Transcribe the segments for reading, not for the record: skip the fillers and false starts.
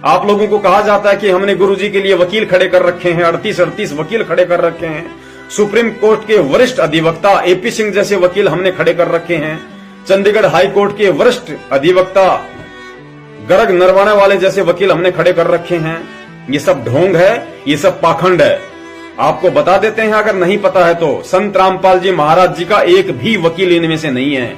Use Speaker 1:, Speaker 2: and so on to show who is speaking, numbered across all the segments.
Speaker 1: आप लोगों को कहा जाता है कि हमने गुरुजी के लिए वकील खड़े कर रखे हैं, 38 वकील खड़े कर रखे हैं, सुप्रीम कोर्ट के वरिष्ठ अधिवक्ता एपी सिंह जैसे वकील हमने खड़े कर रखे हैं, चंडीगढ़ हाई कोर्ट के वरिष्ठ अधिवक्ता गर्ग नरवाने वाले जैसे वकील हमने खड़े कर रखे हैं। ये सब ढोंग है, ये सब पाखंड है। आपको बता देते हैं अगर नहीं पता है तो, संत रामपाल जी महाराज जी का एक भी वकील इनमें से नहीं है।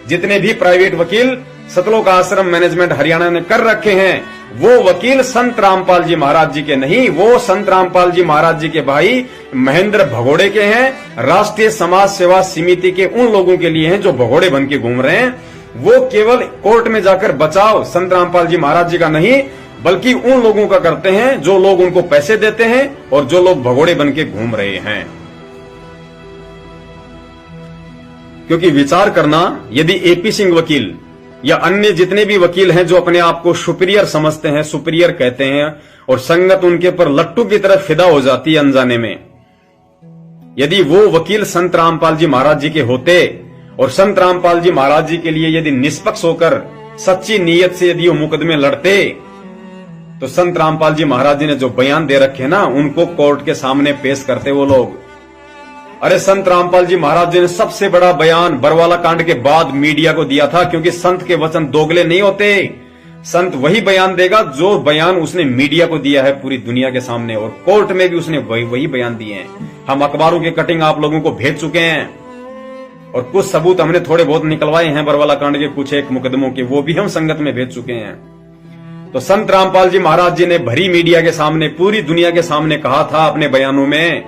Speaker 1: जितने भी प्राइवेट वकील सतलोक आश्रम मैनेजमेंट हरियाणा ने कर रखे हैं, वो वकील संत रामपाल जी महाराज जी के नहीं, वो संत रामपाल जी महाराज जी के भाई महेंद्र भगोड़े के हैं। राष्ट्रीय समाज सेवा समिति के उन लोगों के लिए हैं जो भगोड़े बन के घूम रहे हैं। वो केवल कोर्ट में जाकर बचाव संत रामपाल जी महाराज जी का नहीं, बल्कि उन लोगों का करते हैं जो लोग उनको पैसे देते हैं और जो लोग भगोड़े बन के घूम रहे हैं। क्योंकि विचार करना, यदि एपी सिंह वकील या अन्य जितने भी वकील हैं जो अपने आप को सुपीरियर समझते हैं, सुपीरियर कहते हैं, और संगत उनके पर लट्टू की तरफ फिदा हो जाती है अनजाने में, यदि वो वकील संत रामपाल जी महाराज जी के होते और संत रामपाल जी महाराज जी के लिए यदि निष्पक्ष होकर सच्ची नीयत से यदि वो मुकदमे लड़ते, तो संत रामपाल जी महाराज जी ने जो बयान दे रखे ना, उनको कोर्ट के सामने पेश करते वो लोग। अरे संत रामपाल जी महाराज जी ने सबसे बड़ा बयान बरवाला कांड के बाद मीडिया को दिया था, क्योंकि संत के वचन दोगले नहीं होते। संत वही बयान देगा जो बयान उसने मीडिया को दिया है पूरी दुनिया के सामने, और कोर्ट में भी उसने वही बयान दिए हैं। हम अखबारों के कटिंग आप लोगों को भेज चुके हैं, और कुछ सबूत हमने थोड़े बहुत निकलवाए हैं बरवाला कांड के कुछ एक मुकदमों के, वो भी हम संगत में भेज चुके हैं। तो संत रामपाल जी महाराज जी ने भरी मीडिया के सामने, पूरी दुनिया के सामने कहा था अपने बयानों में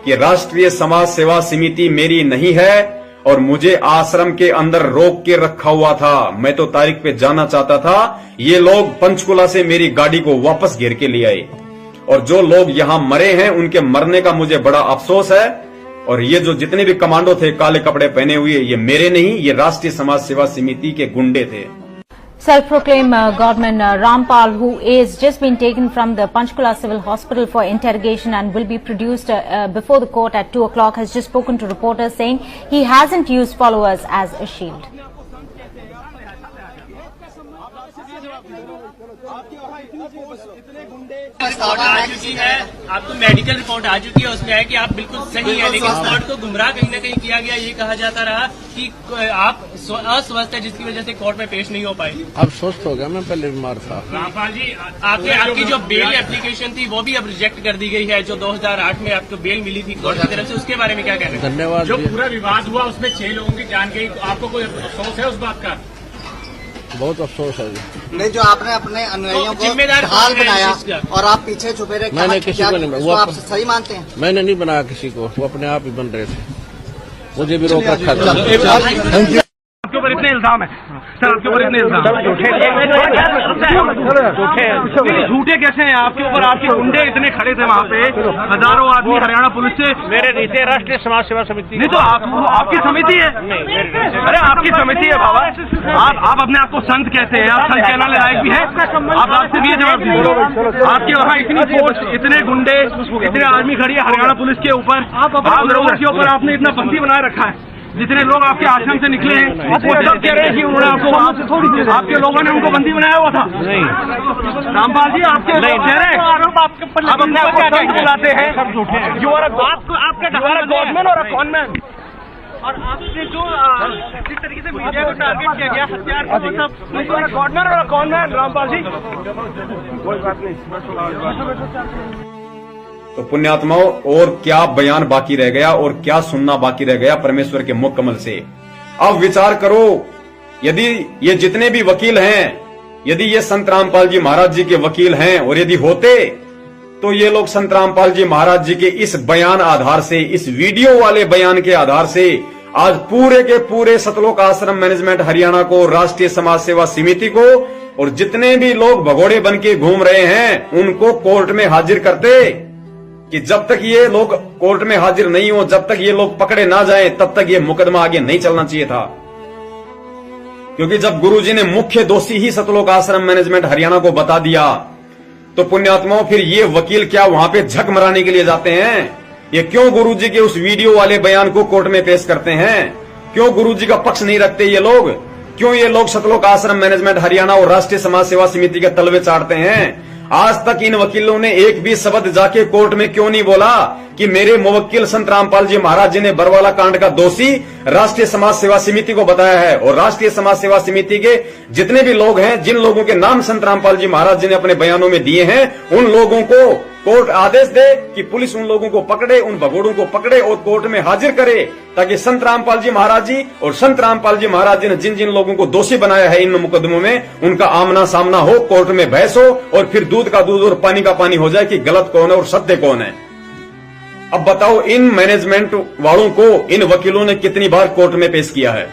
Speaker 1: कि राष्ट्रीय समाज सेवा समिति मेरी नहीं है और मुझे आश्रम के अंदर रोक के रखा हुआ था। मैं तो तारीख पे जाना चाहता था। ये लोग पंचकुला से मेरी गाड़ी को वापस घेर के ले आए, और जो लोग यहां मरे हैं उनके मरने का मुझे बड़ा अफसोस है। और ये जो जितने भी कमांडो थे काले कपड़े पहने हुए, ये मेरे नहीं, ये राष्ट्रीय समाज सेवा समिति के गुंडे थे।
Speaker 2: Self-proclaimed Godman Rampal, who is just been taken from the Panchkula Civil Hospital for interrogation and will be produced before the court at 2 o'clock, has just spoken to reporters saying he hasn't used followers as a shield.
Speaker 3: Report आ चुकी है, आपको medical report आ चुकी है, उसमें है कि आप बिल्कुल सही है, लेकिन कोर्ट को गुमराह कहीं न कहीं किया गया। ये कहा जाता रहा कि आप अस्वस्थ है, जिसकी वजह से कोर्ट में पेश नहीं हो पाए।
Speaker 4: अब स्वस्थ हो गया, मैं पहले बीमार था।
Speaker 3: रामपाल जी, आपकी जो बेल एप्लीकेशन थी वो भी अब रिजेक्ट कर दी गई है, जो 2008 में आपको बेल मिली थी कोर्ट की तरफ से, उसके बारे में क्या कहना है?
Speaker 4: धन्यवाद।
Speaker 3: जो पूरा विवाद हुआ उसमें 6 लोगों की जान गई, आपको कोई अफसोस है उस बात का?
Speaker 4: बहुत अफसोस है जी।
Speaker 5: नहीं, जो आपने अपने अनुयायियों को ढाल बनाया और आप पीछे छुपे रहे,
Speaker 4: मैंने किसी को नहीं बनाया।
Speaker 5: वो आप सही मानते हैं?
Speaker 4: मैंने नहीं बनाया किसी को, वो अपने आप ही बन रहे थे, मुझे भी रोक रखा था।
Speaker 6: आपके ऊपर इतने इल्जाम है सर, आपके ऊपर इतने इल्जाम झूठे कैसे हैं आपके ऊपर? आपके गुंडे इतने खड़े थे वहाँ पे, हजारों आदमी हरियाणा पुलिस से।
Speaker 4: मेरे रीते राष्ट्रीय समाज सेवा समिति
Speaker 6: नहीं तो आपकी समिति है। अरे आपकी समिति है बाबा, आप अपने आप को संत कहते हैं, आप संत कहना लायक भी है? आप आपसे भी जवाब दीजिए। आपके वहाँ इतनी फोर्स, इतने गुंडे, इतने आदमी खड़ी है हरियाणा पुलिस के ऊपर, आप लोगों के ऊपर आपने इतना बंदी बनाए रखा है। जितने लोग आपके आश्रम से निकले हैं वो सब कह रहे हैं कि उन्होंने आपके लोगों ने उनको बंदी बनाया हुआ था।
Speaker 4: नहीं
Speaker 6: रामपाल जी, आपके चेहरे आप अपने आप को संत बुलाते हैं, यू आर अ गॉडमैन और अ कॉनमैन। और आपने जो जिस तरीके से मीडिया को टारगेट किया गया, हथियार को, सब यू आर अ गॉडमैन और अ कॉनमैन। रामपाल जी, कोई बात नहीं।
Speaker 1: तो पुण्यात्माओं, और क्या बयान बाकी रह गया और क्या सुनना बाकी रह गया परमेश्वर के मुख कमल से। अब विचार करो, यदि ये जितने भी वकील हैं, यदि ये संत रामपाल जी महाराज जी के वकील हैं, और यदि होते तो ये लोग संत रामपाल जी महाराज जी के इस बयान आधार से, इस वीडियो वाले बयान के आधार से आज पूरे के पूरे सतलोक आश्रम मैनेजमेंट हरियाणा को, राष्ट्रीय समाज सेवा समिति को, और जितने भी लोग भगोड़े बन के घूम रहे हैं उनको कोर्ट में हाजिर करते। कि जब तक ये लोग कोर्ट में हाजिर नहीं हो, जब तक ये लोग पकड़े ना जाएं, तब तक ये मुकदमा आगे नहीं चलना चाहिए था। क्योंकि जब गुरुजी ने मुख्य दोषी ही सतलोक आश्रम मैनेजमेंट हरियाणा को बता दिया, तो पुण्यात्माओं फिर ये वकील क्या वहां पे झक मराने के लिए जाते हैं? ये क्यों गुरुजी के उस वीडियो वाले बयान को कोर्ट में पेश करते हैं? क्यों गुरुजी का पक्ष नहीं रखते ये लोग? क्यों ये लोग सतलोक आश्रम मैनेजमेंट हरियाणा और राष्ट्रीय समाज सेवा समिति के तलवे चाटते हैं? आज तक इन वकीलों ने एक भी शब्द जाके कोर्ट में क्यों नहीं बोला कि मेरे मुवक्किल संत रामपाल जी महाराज जी ने बरवाला कांड का दोषी राष्ट्रीय समाज सेवा समिति को बताया है, और राष्ट्रीय समाज सेवा समिति के जितने भी लोग हैं, जिन लोगों के नाम संत रामपाल जी महाराज जी ने अपने बयानों में दिए हैं, उन लोगों को कोर्ट आदेश दे कि पुलिस उन लोगों को पकड़े, उन भगोड़ों को पकड़े और कोर्ट में हाजिर करे, ताकि संत रामपाल जी महाराज जी और संत रामपाल जी महाराज जी ने जिन जिन लोगों को दोषी बनाया है इन मुकदमों में, उनका आमना सामना हो, कोर्ट में बहस हो, और फिर दूध का दूध और पानी का पानी हो जाए कि गलत कौन है और सत्य कौन है। अब बताओ, इन मैनेजमेंट वालों को इन वकीलों ने कितनी बार कोर्ट में पेश किया है,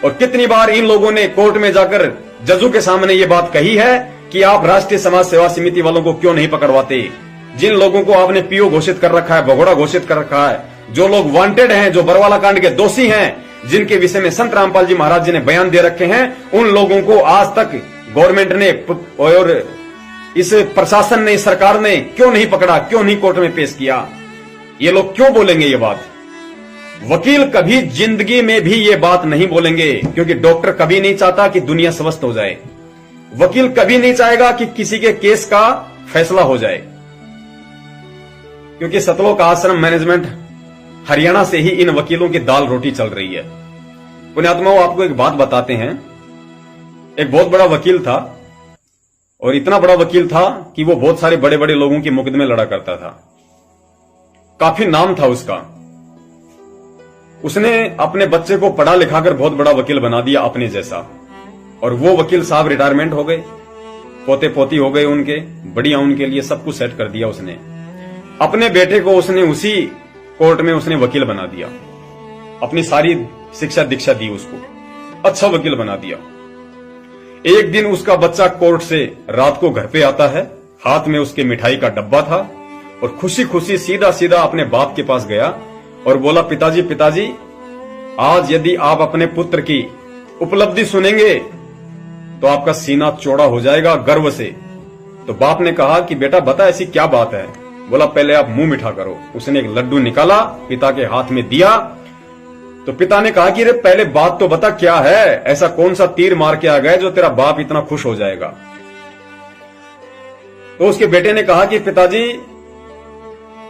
Speaker 1: और कितनी बार इन लोगों ने कोर्ट में जाकर जजों के सामने ये बात कही है कि आप राष्ट्रीय समाज सेवा समिति वालों को क्यों नहीं पकड़वाते। जिन लोगों को आपने पीओ घोषित कर रखा है, भगोड़ा घोषित कर रखा है, जो लोग वांटेड हैं, जो बरवाला कांड के दोषी हैं, जिनके विषय में संत रामपाल जी महाराज जी ने बयान दे रखे हैं, उन लोगों को आज तक गवर्नमेंट ने और इस प्रशासन ने, इस सरकार ने क्यों नहीं पकड़ा, क्यों नहीं कोर्ट में पेश किया। ये लोग क्यों बोलेंगे ये बात? वकील कभी जिंदगी में भी ये बात नहीं बोलेंगे, क्योंकि डॉक्टर कभी नहीं चाहता कि दुनिया स्वस्थ हो जाए। वकील कभी नहीं चाहेगा कि किसी के केस का फैसला हो जाए, क्योंकि सतलोक आश्रम मैनेजमेंट हरियाणा से ही इन वकीलों की दाल रोटी चल रही है। पुण्यात्माओं, आपको एक बात बताते हैं। एक बहुत बड़ा वकील था, और इतना बड़ा वकील था कि वो बहुत सारे बड़े बड़े लोगों के मुकदमे लड़ा करता था, काफी नाम था उसका। उसने अपने बच्चे को पढ़ा लिखाकर बहुत बड़ा वकील बना दिया अपने जैसा, और वो वकील साहब रिटायरमेंट हो गए, पोते पोती हो गए उनके, बढ़िया उनके लिए सब कुछ सेट कर दिया उसने। अपने बेटे को उसने उसी कोर्ट में उसने वकील बना दिया, अपनी सारी शिक्षा दीक्षा दी उसको, अच्छा वकील बना दिया। एक दिन उसका बच्चा कोर्ट से रात को घर पे आता है, हाथ में उसके मिठाई का डब्बा था, और खुशी खुशी सीधा सीधा अपने बाप के पास गया और बोला, पिताजी पिताजी, आज यदि आप अपने पुत्र की उपलब्धि सुनेंगे तो आपका सीना चौड़ा हो जाएगा गर्व से। तो बाप ने कहा कि बेटा बता ऐसी क्या बात है। बोला, पहले आप मुंह मीठा करो। उसने एक लड्डू निकाला, पिता के हाथ में दिया, तो पिता ने कहा कि रे पहले बात तो बता क्या है, ऐसा कौन सा तीर मार के आ गए जो तेरा बाप इतना खुश हो जाएगा। तो उसके बेटे ने कहा कि पिताजी,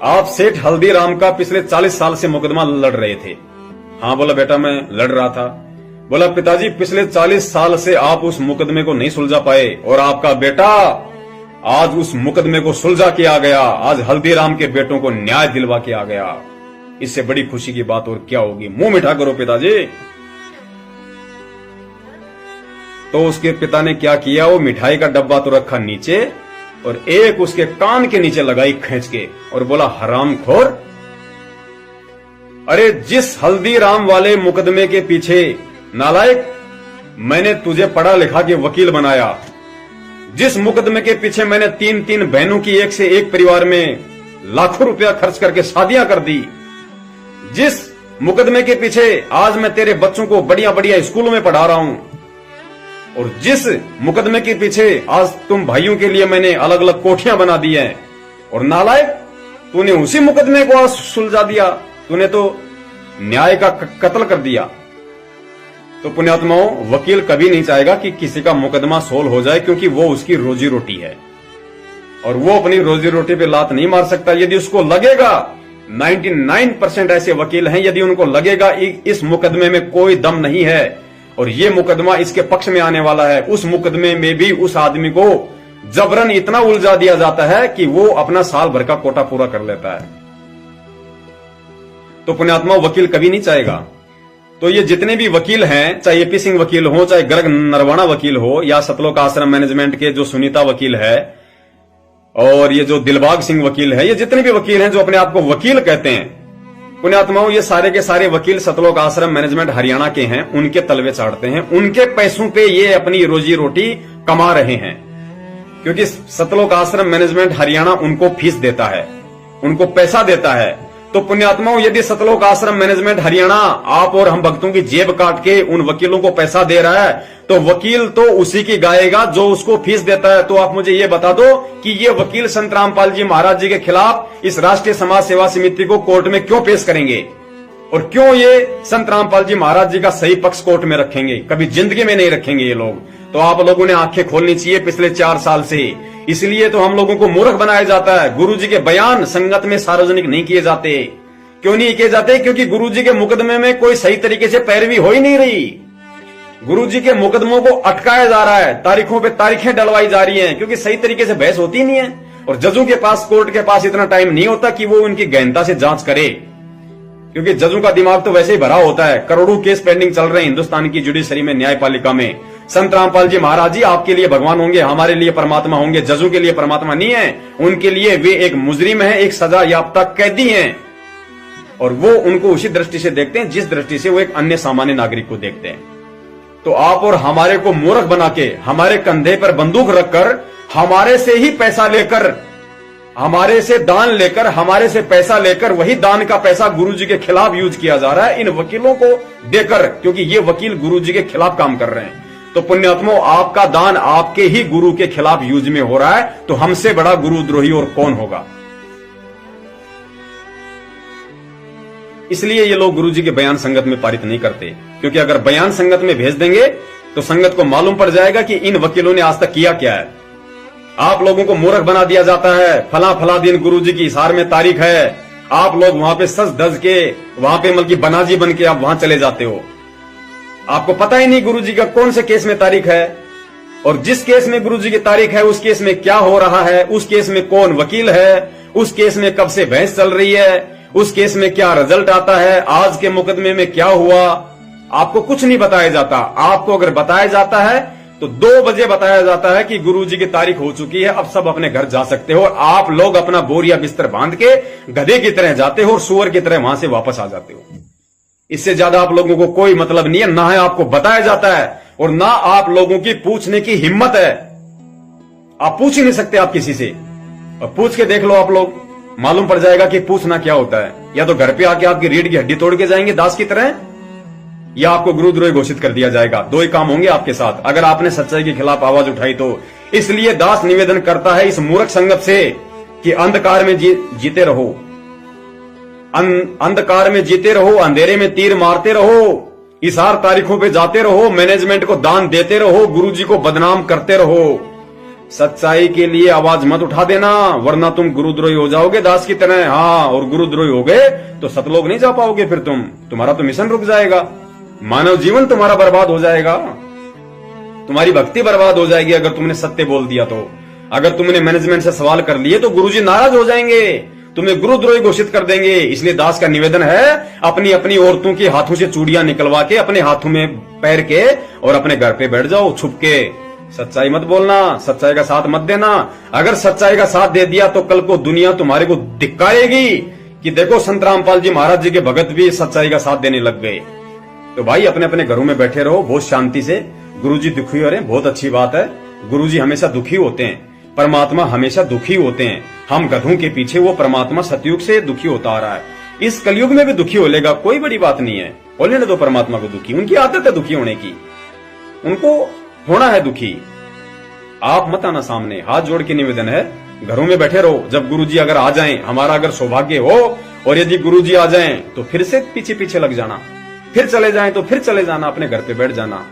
Speaker 1: आप सेठ हल्दीराम का पिछले 40 साल से मुकदमा लड़ रहे थे। हाँ, बोला बेटा मैं लड़ रहा था। बोला, पिताजी पिछले 40 साल से आप उस मुकदमे को नहीं सुलझा पाए, और आपका बेटा आज उस मुकदमे को सुलझा के आ गया, आज हल्दीराम के बेटों को न्याय दिलवा के आ गया। इससे बड़ी खुशी की बात और क्या होगी। मुंह मीठा करो पिताजी। तो उसके पिता ने क्या किया, वो मिठाई का डब्बा तो रखा नीचे, और एक उसके कान के नीचे लगाई खींच के, और बोला, हरामखोर, अरे जिस हल्दीराम वाले मुकदमे के पीछे नालायक मैंने तुझे पढ़ा लिखा के वकील बनाया, जिस मुकदमे के पीछे मैंने 3-3 बहनों की एक से एक परिवार में लाखों रुपया खर्च करके शादियां कर दी, जिस मुकदमे के पीछे आज मैं तेरे बच्चों को बढ़िया बढ़िया स्कूलों में पढ़ा रहा हूं, और जिस मुकदमे के पीछे आज तुम भाइयों के लिए मैंने अलग अलग कोठियां बना दी हैं, और नालायक तूने उसी मुकदमे को आज सुलझा दिया, तूने तो न्याय का कत्ल कर दिया। तो पुण्यात्माओं, वकील कभी नहीं चाहेगा कि किसी का मुकदमा सोल्व हो जाए, क्योंकि वो उसकी रोजी रोटी है, और वो अपनी रोजी रोटी पे लात नहीं मार सकता। यदि उसको लगेगा, 99% ऐसे वकील हैं, यदि उनको लगेगा इस मुकदमे में कोई दम नहीं है और ये मुकदमा इसके पक्ष में आने वाला है, उस मुकदमे में भी उस आदमी को जबरन इतना उलझा दिया जाता है कि वो अपना साल भर का कोटा पूरा कर लेता है। तो पुण्यात्मा, वकील कभी नहीं चाहेगा। तो ये जितने भी वकील हैं, चाहे एपी सिंह वकील हो, चाहे गर्ग नरवाणा वकील हो, या सतलोक आश्रम मैनेजमेंट के जो सुनीता वकील है, और ये जो दिलबाग सिंह वकील है, ये जितने भी वकील हैं जो अपने आप को वकील कहते हैं, पुण्यात्माओं, ये सारे के सारे वकील सतलोक आश्रम मैनेजमेंट हरियाणा के हैं, उनके तलवे चाटते हैं, उनके पैसों पे ये अपनी रोजी रोटी कमा रहे हैं, क्योंकि सतलोक आश्रम मैनेजमेंट हरियाणा उनको फीस देता है, उनको पैसा देता है। तो पुण्यात्माओं, यदि सतलोक आश्रम मैनेजमेंट हरियाणा आप और हम भक्तों की जेब काट के उन वकीलों को पैसा दे रहा है, तो वकील तो उसी की गाएगा जो उसको फीस देता है। तो आप मुझे ये बता दो कि ये वकील संत रामपाल जी महाराज जी के खिलाफ इस राष्ट्रीय समाज सेवा समिति को कोर्ट में क्यों पेश करेंगे, और क्यों ये संत रामपाल जी महाराज जी का सही पक्ष कोर्ट में रखेंगे? कभी जिंदगी में नहीं रखेंगे ये लोग। तो तो आप लोगों ने आंखें खोलनी चाहिए पिछले 4 साल से। इसलिए तो हम लोगों को मूर्ख बनाया जाता है। गुरुजी के बयान संगत में सार्वजनिक नहीं किए जाते। क्यों नहीं किए जाते? क्योंकि गुरुजी के मुकदमे में कोई सही तरीके से पैरवी हो ही नहीं रही। गुरुजी के मुकदमों को अटकाया जा रहा है, तारीखों पे तारीखें डलवाई जा रही हैं, क्योंकि सही तरीके से बहस होती नहीं है। और जजों के पास, कोर्ट के पास इतना टाइम नहीं होता कि वो उनकी गहनता से जांच करे, क्योंकि जजों का दिमाग तो वैसे ही भरा होता है। करोड़ों केस पेंडिंग चल रहे हैं हिंदुस्तान की जुडिशरी में, न्यायपालिका में। संत रामपाल जी महाराज जी आपके लिए भगवान होंगे, हमारे लिए परमात्मा होंगे। जजों के लिए परमात्मा नहीं है, उनके लिए वे एक मुजरिम है, एक सजा याफ्ता कैदी हैं, और वो उनको उसी दृष्टि से देखते हैं जिस दृष्टि से वो एक अन्य सामान्य नागरिक को देखते हैं। तो आप और हमारे को मूर्ख बना के, हमारे कंधे पर बंदूक रखकर, हमारे से ही पैसा लेकर, हमारे से दान लेकर, हमारे से पैसा लेकर, वही दान का पैसा गुरुजी के खिलाफ यूज किया जा रहा है इन वकीलों को देकर, क्योंकि ये वकील गुरुजी के खिलाफ काम कर रहे हैं। तो पुण्यात्मो, आपका दान आपके ही गुरु के खिलाफ यूज में हो रहा है, तो हमसे बड़ा गुरुद्रोही और कौन होगा? इसलिए ये लोग गुरुजी के बयान संगत में पारित नहीं करते, क्योंकि अगर बयान संगत में भेज देंगे तो संगत को मालूम पड़ जाएगा कि इन वकीलों ने आज तक किया क्या है। आप लोगों को मूर्ख बना दिया जाता है। फला दिन गुरुजी की हिसार में तारीख है, आप लोग वहां पे सज धज के, वहां पे मतलब बनाजी बन के आप वहां चले जाते हो। आपको पता ही नहीं गुरुजी का कौन से केस में तारीख है, और जिस केस में गुरुजी की तारीख है उस केस में क्या हो रहा है, उस केस में कौन वकील है, उस केस में कब से बहस चल रही है, उस केस में क्या रिजल्ट आता है, आज के मुकदमे में क्या हुआ, आपको कुछ नहीं बताया जाता। आपको अगर बताया जाता है तो 2 बजे बताया जाता है कि गुरुजी की तारीख हो चुकी है, अब सब अपने घर जा सकते हो। और आप लोग अपना बोरिया बिस्तर बांध के गधे की तरह जाते हो और सुअर की तरह वहां से वापस आ जाते हो। इससे ज्यादा आप लोगों को कोई मतलब नहीं है, ना है आपको बताया जाता है और ना आप लोगों की पूछने की हिम्मत है। आप पूछ ही नहीं सकते आप किसी से, और पूछ के देख लो आप लोग, मालूम पड़ जाएगा कि पूछना क्या होता है। या तो घर पे आके आपकी रीढ़ की हड्डी तोड़ के जाएंगे दास की तरह, या आपको गुरुद्रोही घोषित कर दिया जाएगा। 2 ही काम होंगे आपके साथ अगर आपने सच्चाई के खिलाफ आवाज उठाई तो। इसलिए दास निवेदन करता है इस मूर्ख संगत से कि अंधकार में जीते रहो, अंधकार में जीते रहो, अंधेरे में तीर मारते रहो, इशार तारीखों पे जाते रहो, मैनेजमेंट को दान देते रहो, गुरुजी को बदनाम करते रहो। सच्चाई के लिए आवाज मत उठा देना, वरना तुम गुरुद्रोही हो जाओगे दास की तरह। हाँ, और गुरुद्रोही हो गए तो सतलोक नहीं जा पाओगे, फिर तुम्हारा तो मिशन रुक जाएगा, मानव जीवन तुम्हारा बर्बाद हो जाएगा, तुम्हारी भक्ति बर्बाद हो जाएगी अगर तुमने सत्य बोल दिया तो। अगर तुमने मैनेजमेंट से सवाल कर लिए तो गुरुजी नाराज हो जाएंगे, तुम्हें गुरुद्रोही घोषित कर देंगे। इसलिए दास का निवेदन है, अपनी अपनी औरतों के हाथों से चूड़ियां निकलवा के अपने हाथों में पैर के और अपने घर पे बैठ जाओ छुप के। सच्चाई मत बोलना, सच्चाई का साथ मत देना। अगर सच्चाई का साथ दे दिया तो कल को दुनिया तुम्हारे को धिक्कारेगी कि देखो संत रामपाल जी महाराज जी के भगत भी सच्चाई का साथ देने लग गए। तो भाई अपने अपने घरों में बैठे रहो बहुत शांति से। गुरुजी दुखी हो रहे हैं, बहुत अच्छी बात है। गुरुजी हमेशा दुखी होते हैं, परमात्मा हमेशा दुखी होते हैं। हम गधों के पीछे, वो परमात्मा सतयुग से दुखी होता आ रहा है, इस कलयुग में भी दुखी हो लेगा, कोई बड़ी बात नहीं है। बोलने दो परमात्मा को दुखी, उनकी आदत है दुखी होने की, उनको होना है दुखी। आप मत आना सामने, हाथ जोड़ के निवेदन है, घरों में बैठे रहो। जब गुरुजी अगर आ जाएं, हमारा अगर सौभाग्य हो, और यदि गुरुजी आ जाएं तो फिर से पीछे पीछे लग जाना, फिर चले जाएं तो फिर चले जाना, अपने घर पे बैठ जाना,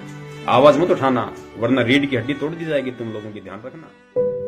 Speaker 1: आवाज मत उठाना, वरना रीढ़ की हड्डी तोड़ दी जाएगी तुम लोगों की, ध्यान रखना।